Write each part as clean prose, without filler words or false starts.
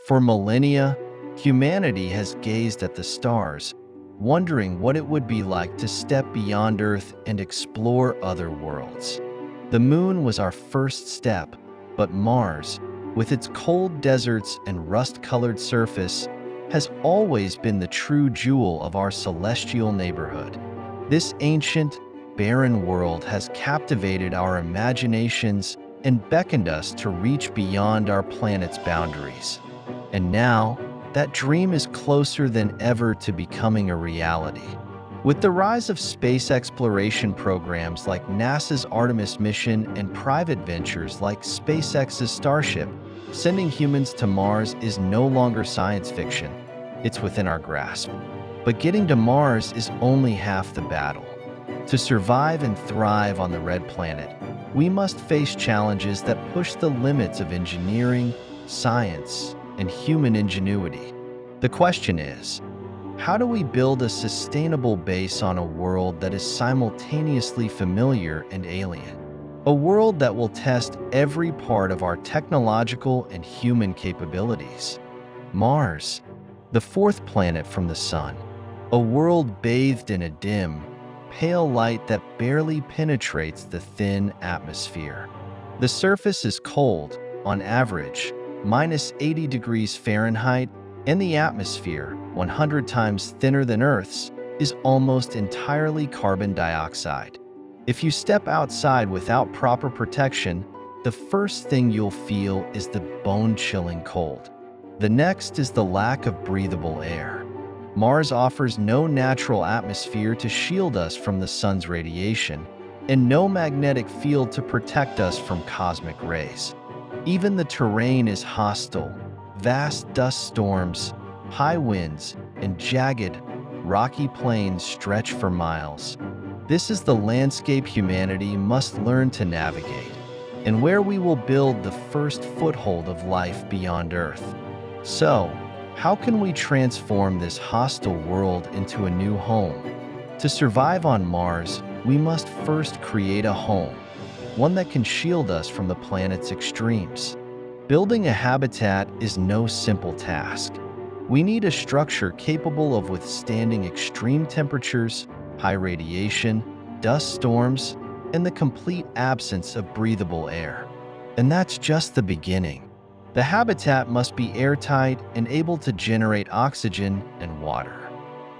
For millennia, humanity has gazed at the stars, wondering what it would be like to step beyond Earth and explore other worlds. The moon was our first step, but Mars, with its cold deserts and rust-colored surface, has always been the true jewel of our celestial neighborhood. This ancient, barren world has captivated our imaginations and beckoned us to reach beyond our planet's boundaries. And now, that dream is closer than ever to becoming a reality. With the rise of space exploration programs like NASA's Artemis mission and private ventures like SpaceX's Starship, sending humans to Mars is no longer science fiction. It's within our grasp. But getting to Mars is only half the battle. To survive and thrive on the red planet, we must face challenges that push the limits of engineering, science, and human ingenuity. The question is, how do we build a sustainable base on a world that is simultaneously familiar and alien? A world that will test every part of our technological and human capabilities. Mars, the fourth planet from the Sun, a world bathed in a dim, pale light that barely penetrates the thin atmosphere. The surface is cold, on average, -80 degrees Fahrenheit, and the atmosphere, 100 times thinner than Earth's, is almost entirely carbon dioxide. If you step outside without proper protection, the first thing you'll feel is the bone-chilling cold. The next is the lack of breathable air. Mars offers no natural atmosphere to shield us from the sun's radiation, and no magnetic field to protect us from cosmic rays. Even the terrain is hostile. Vast dust storms, high winds, and jagged, rocky plains stretch for miles. This is the landscape humanity must learn to navigate, and where we will build the first foothold of life beyond Earth. So, how can we transform this hostile world into a new home? To survive on Mars, we must first create a home, one that can shield us from the planet's extremes. Building a habitat is no simple task. We need a structure capable of withstanding extreme temperatures, high radiation, dust storms, and the complete absence of breathable air. And that's just the beginning. The habitat must be airtight and able to generate oxygen and water.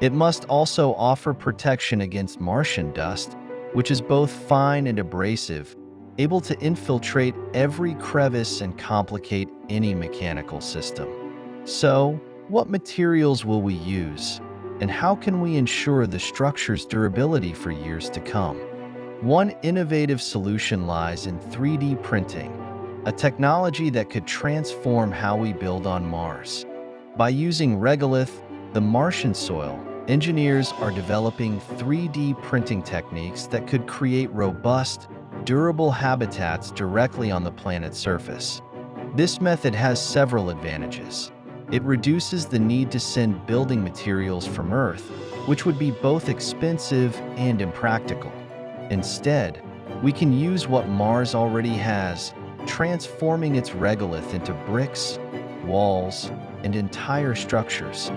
It must also offer protection against Martian dust, which is both fine and abrasive, able to infiltrate every crevice and complicate any mechanical system. So, what materials will we use, and how can we ensure the structure's durability for years to come? One innovative solution lies in 3D printing, a technology that could transform how we build on Mars. By using regolith, the Martian soil, engineers are developing 3D printing techniques that could create robust, durable habitats directly on the planet's surface. This method has several advantages. It reduces the need to send building materials from Earth, which would be both expensive and impractical. Instead, we can use what Mars already has, transforming its regolith into bricks, walls, and entire structures.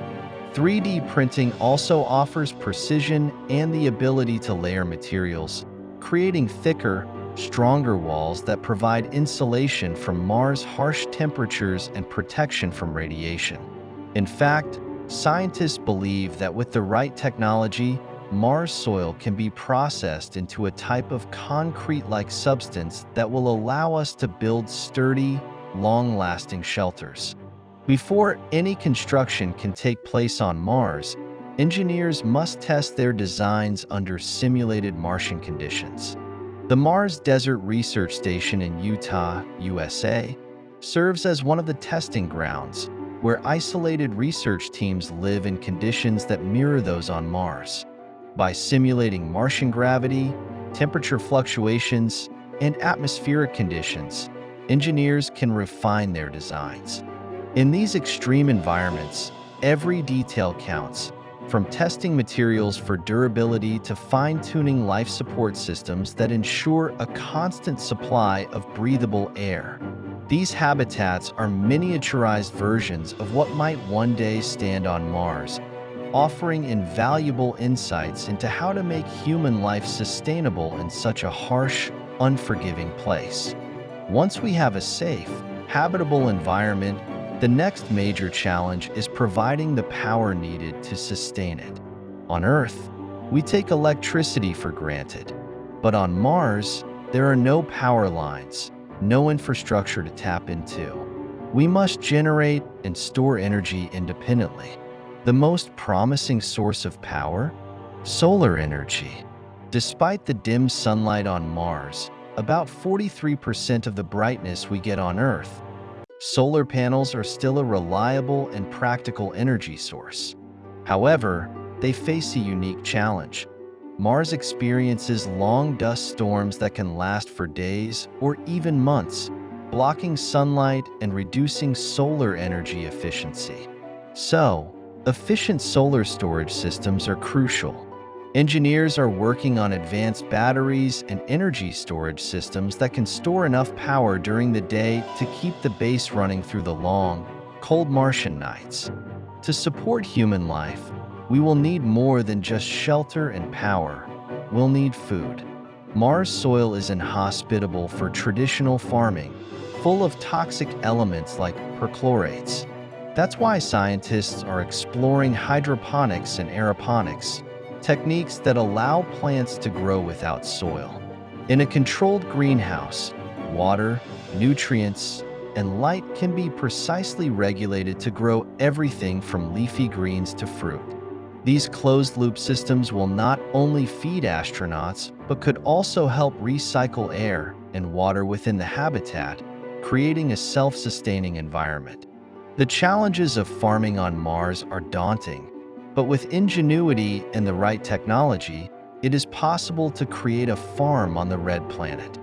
3D printing also offers precision and the ability to layer materials, creating thicker, stronger walls that provide insulation from Mars' harsh temperatures and protection from radiation. In fact, scientists believe that with the right technology, Mars soil can be processed into a type of concrete-like substance that will allow us to build sturdy, long-lasting shelters. Before any construction can take place on Mars, engineers must test their designs under simulated Martian conditions. The Mars Desert Research Station in Utah, USA, serves as one of the testing grounds, where isolated research teams live in conditions that mirror those on Mars. By simulating Martian gravity, temperature fluctuations, and atmospheric conditions, engineers can refine their designs. In these extreme environments, every detail counts, from testing materials for durability to fine-tuning life support systems that ensure a constant supply of breathable air. These habitats are miniaturized versions of what might one day stand on Mars, offering invaluable insights into how to make human life sustainable in such a harsh, unforgiving place. Once we have a safe, habitable environment, the next major challenge is providing the power needed to sustain it. On Earth, we take electricity for granted, but on Mars, there are no power lines, no infrastructure to tap into. We must generate and store energy independently. The most promising source of power? Solar energy. Despite the dim sunlight on Mars, about 43% of the brightness we get on Earth, solar panels are still a reliable and practical energy source. However, they face a unique challenge. Mars experiences long dust storms that can last for days or even months, blocking sunlight and reducing solar energy efficiency. So, efficient solar storage systems are crucial. Engineers are working on advanced batteries and energy storage systems that can store enough power during the day to keep the base running through the long, cold Martian nights. To support human life, we will need more than just shelter and power. We'll need food. Mars soil is inhospitable for traditional farming, full of toxic elements like perchlorates. That's why scientists are exploring hydroponics and aeroponics, techniques that allow plants to grow without soil. In a controlled greenhouse, water, nutrients, and light can be precisely regulated to grow everything from leafy greens to fruit. These closed-loop systems will not only feed astronauts, but could also help recycle air and water within the habitat, creating a self-sustaining environment. The challenges of farming on Mars are daunting, but with ingenuity and the right technology, it is possible to create a farm on the red planet.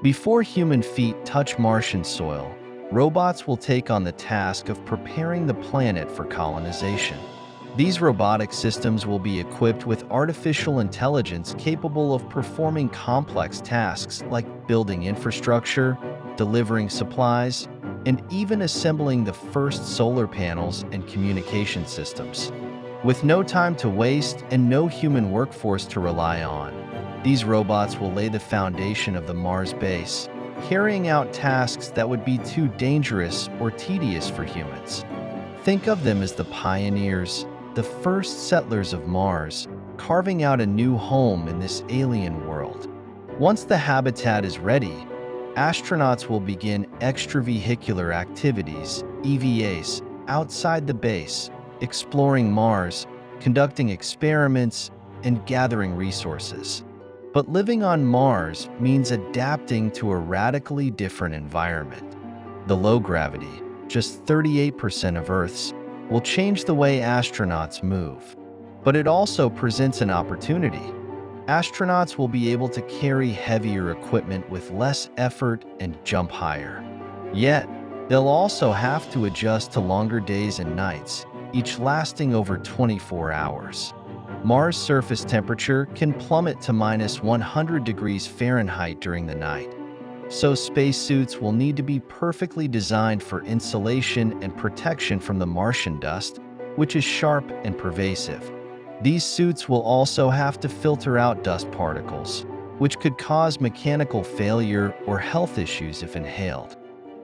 Before human feet touch Martian soil, robots will take on the task of preparing the planet for colonization. These robotic systems will be equipped with artificial intelligence capable of performing complex tasks like building infrastructure, delivering supplies, and even assembling the first solar panels and communication systems. With no time to waste and no human workforce to rely on, these robots will lay the foundation of the Mars base, carrying out tasks that would be too dangerous or tedious for humans. Think of them as the pioneers, the first settlers of Mars, carving out a new home in this alien world. Once the habitat is ready, astronauts will begin extravehicular activities, EVAs, outside the base, exploring Mars, conducting experiments, and gathering resources. But living on Mars means adapting to a radically different environment. The low gravity, just 38% of Earth's, will change the way astronauts move. But it also presents an opportunity. Astronauts will be able to carry heavier equipment with less effort and jump higher. Yet, they'll also have to adjust to longer days and nights, each lasting over 24 hours. Mars' surface temperature can plummet to -100 degrees Fahrenheit during the night, so spacesuits will need to be perfectly designed for insulation and protection from the Martian dust, which is sharp and pervasive. These suits will also have to filter out dust particles, which could cause mechanical failure or health issues if inhaled.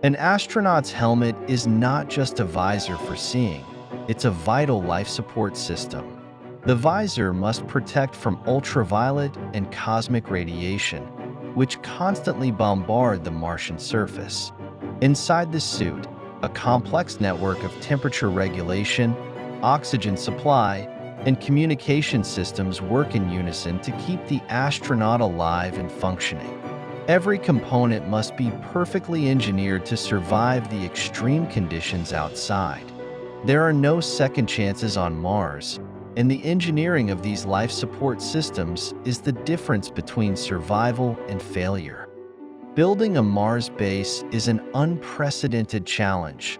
An astronaut's helmet is not just a visor for seeing, it's a vital life support system. The visor must protect from ultraviolet and cosmic radiation, which constantly bombard the Martian surface. Inside the suit, a complex network of temperature regulation, oxygen supply, and communication systems work in unison to keep the astronaut alive and functioning. Every component must be perfectly engineered to survive the extreme conditions outside. There are no second chances on Mars, and the engineering of these life support systems is the difference between survival and failure. Building a Mars base is an unprecedented challenge,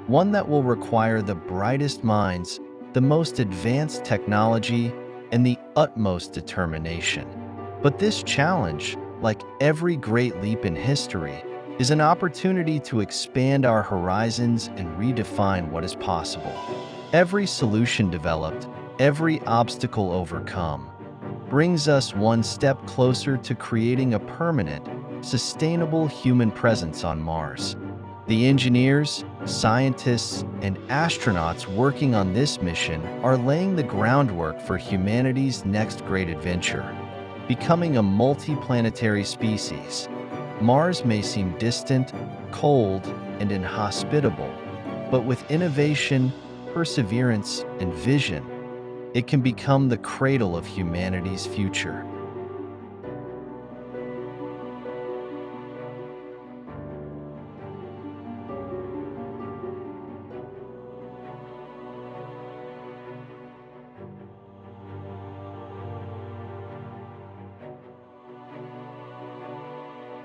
one that will require the brightest minds, the most advanced technology, and the utmost determination. But this challenge, like every great leap in history, is an opportunity to expand our horizons and redefine what is possible. Every solution developed, every obstacle overcome, brings us one step closer to creating a permanent, sustainable human presence on Mars. The engineers, scientists, and astronauts working on this mission are laying the groundwork for humanity's next great adventure, becoming a multiplanetary species. Mars may seem distant, cold, and inhospitable, but with innovation, perseverance, and vision, it can become the cradle of humanity's future.